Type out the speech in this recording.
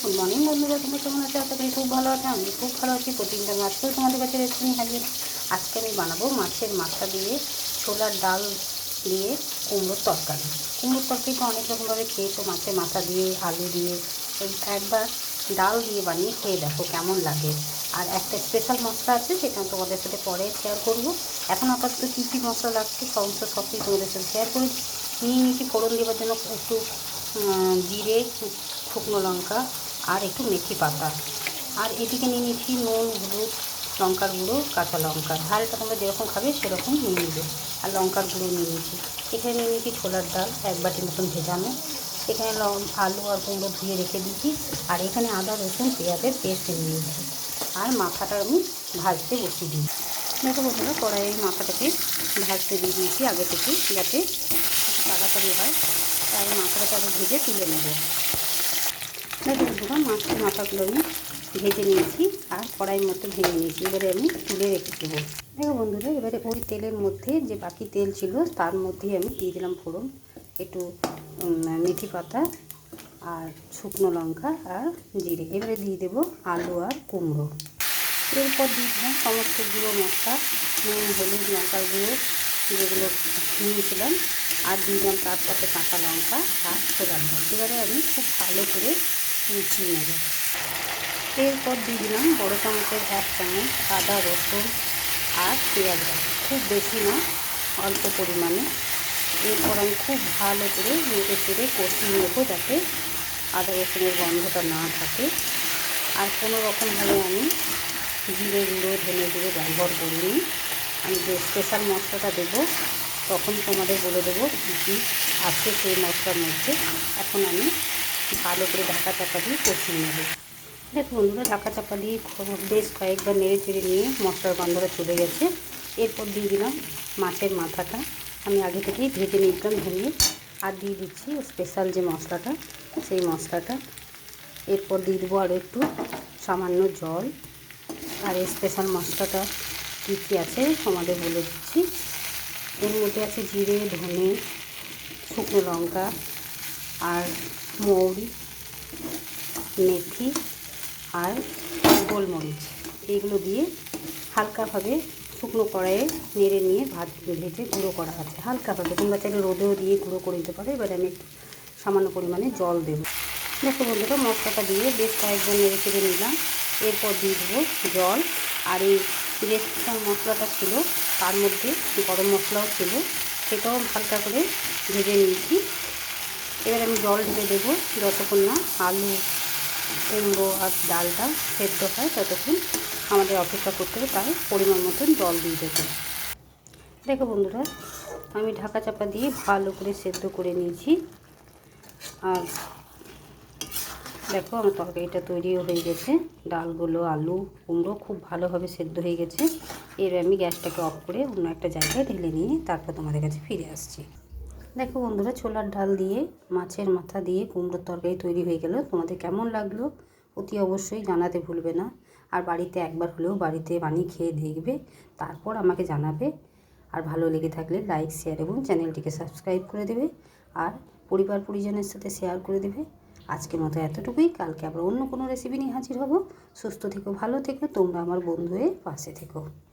Good morning বন্ধুরা, তোমরা কেমন আছো? আশা করি খুব ভালো আছে। আমি খুব ভালো আছি। প্রতিদিনকার মাছকেও তোমাদের কাছে রেসিপি নিয়ে হাজির। আজকে আমি বানাবো মাছের মাথা দিয়ে ছোলার ডাল দিয়ে কুমড়োর তরকারি। কুমড়োর তরকারি তো অনেক রকমভাবে খেয়েছো, মাছের মাথা দিয়ে, আলু দিয়ে। একবার ডাল দিয়ে বানিয়ে খেয়ে দেখো কেমন লাগে। আর একটা স্পেশাল মশলা আছে, সেটা আমি তোমাদের সাথে পরে শেয়ার করবো। এখন আপাতত কী কী মশলা লাগছে সমস্ত সবই তোমাদের সাথে শেয়ার করে নিয়ে নিয়েছি। ফোড়ন দেওয়ার জন্য একটু জিরে, শুকনো লঙ্কা আর একটু মেথি পাতা। আর এদিকে নিয়ে নিচ্ছি নুন, হলুদ, লঙ্কার গুঁড়ো, কাঁচা লঙ্কা। ঝালটা তোমরা যেরকম খাবে সেরকম নিয়ে নেবে। আর লঙ্কার গুঁড়ো নিয়ে নিচ্ছি। এখানে নিয়ে নিচ্ছি ছোলার ডাল 1 বাটি মতন ভেজানো। এখানে আলু আর কুমড়ো ধুয়ে রেখে দিচ্ছি। আর এখানে আদা, রসুন, পেঁয়াজের পেস্ট নিয়ে নিচ্ছি। আর মাথাটা আমি ভাজতে বসিয়ে দিই। দেখো বন্ধুরা, কড়াইয়ে মাথাটাকে ভাজতে দিয়ে দিয়েছি আগে থেকে, যাতে তাড়াতাড়ি হয়। তাই মাথাটাকে আগে ভেজে তুলে নেবো। দেখো বন্ধুরা, মাছের মাথাগুলো আমি ভেজে নিয়েছি আর কড়াইয়ের মধ্যে ভেজে নিয়েছি। এবারে আমি তুলে রেখে দেবো। দেখো বন্ধুরা, এবারে ওই তেলের মধ্যে যে বাকি তেল ছিল তার মধ্যেই আমি দিয়ে দিলাম ফোড়ন, একটু মেথি পাতা আর শুকনো লঙ্কা আর জিরে। এবারে দিয়ে দেবো আলু আর কুমড়ো। এরপর দিয়ে দিলাম সমস্ত গুঁড়ো মশলা, নুন, হলুদ, লঙ্কার গুঁড়ো যেগুলো নিয়েছিলাম, আর দিয়ে দিলাম তার সাথে কাঁচা লঙ্কা আর ছোলার ডাল। এবারে আমি খুব ভালো করে মিশিয়ে নেব। এরপর দিয়ে দিলাম বড় চামচের 1 চামচ আদা, রসুন আর পেঁয়াজ বাটা, খুব বেশি না, অল্প পরিমাণে। এরপর আমি খুব ভালো করে নেড়ে চেড়ে কষিয়ে নেব, যাতে আদা রসুনের গন্ধটা না থাকে। আর কোনো রকমভাবে আমি জিরে গুঁড়ো, ধনে গুঁড়ো ব্যবহার করিনি। আমি যে স্পেশাল মশলাটা দেবো তখন তোমাদের বলে দেবো কী কী আছে সেই মশলার মধ্যে। এখন আমি ভালো করে ঢাকা চাপা দিয়ে কষিয়ে নেব। দেখো বন্ধুরা, ঢাকা চাপা দিয়ে বেশ কয়েকবার নেড়ে চেড়ে নিয়ে মশলার গন্ধটা চলে গেছে। এরপর দিয়ে দিলাম মাছের মাথাটা, আমি আগে থেকেই ভেজে নিতাম ধুয়ে। আর দিয়ে দিচ্ছি স্পেশাল যে মশলাটা, সেই মশলাটা। এরপর দিয়ে দেবো আরও একটু সামান্য জল। আর এই স্পেশাল মশলাটা কী কী আছে তোমাদের বলে দিচ্ছি। এর মধ্যে আছে জিরে, ধনে, শুকনো লঙ্কা আর মৌরি, মেথি আর গোলমরিচ। এইগুলো দিয়ে হালকাভাবে শুকনো কড়াইয়ে নেড়ে নিয়ে ভেজে গুঁড়ো করা আছে হালকাভাবে। তোমরা চাইলে রোদেও দিয়ে গুঁড়ো করে দিতে পারো। এবারে আমি একটু সামান্য পরিমাণে জল দেবো। দেখো বন্ধুরা, মশলাটা দিয়ে বেশ কয়েকবার নেড়ে চেড়ে নিলাম। এরপর দিয়ে দেবো জল। আর এই যে স্পেশাল মশলাটা ছিল তার মধ্যে গরম মশলাও ছিল, সেটাও হালকা করে ভেজে নিয়েছি। এবার আমি জল ঢেলে দেবো যতক্ষণ না আলু, কুমড়ো আর ডালটা সেদ্ধ হয় ততক্ষণ আমাদের অপেক্ষা করতে হবে। তাই পরিমাণ মতন জল দিয়ে দেবো। দেখো বন্ধুরা, আমি ঢাকা চাপা দিয়ে ভালো করে সেদ্ধ করে নিয়েছি। আর দেখো আমার তরকারিটা তৈরিও হয়ে গেছে। ডালগুলো, আলু, কুমড়ো খুব ভালোভাবে সেদ্ধ হয়ে গেছে। এর আমি গ্যাসটাকে অফ করে অন্য একটা জায়গায় ঢেলে নিয়ে তারপর তোমাদের কাছে ফিরে আসছি। দেখো বন্ধুরা, ছোলার ডাল দিয়ে মাছের মাথা দিয়ে কুমড়োর তরকারি তৈরি হয়ে গেল। তোমাদের কেমন লাগলো অতি অবশ্যই জানাতে ভুলবে না। আর বাড়িতে একবার হলেও বাড়িতে বানিয়ে খেয়ে দেখবে, তারপর আমাকে জানাবে। আর ভালো লেগে থাকলে লাইক, শেয়ার এবং চ্যানেলটিকে সাবস্ক্রাইব করে দেবে। আর পরিবার পরিজনের সাথে শেয়ার করে দেবে। আজকের মতো এতটুকুই। কালকে আবার অন্য কোনো রেসিপি নিয়ে হাজির হব। সুস্থ থেকো, ভালো থেকো, তোমরা আমার বন্ধু হয়ে পাশে থেকো।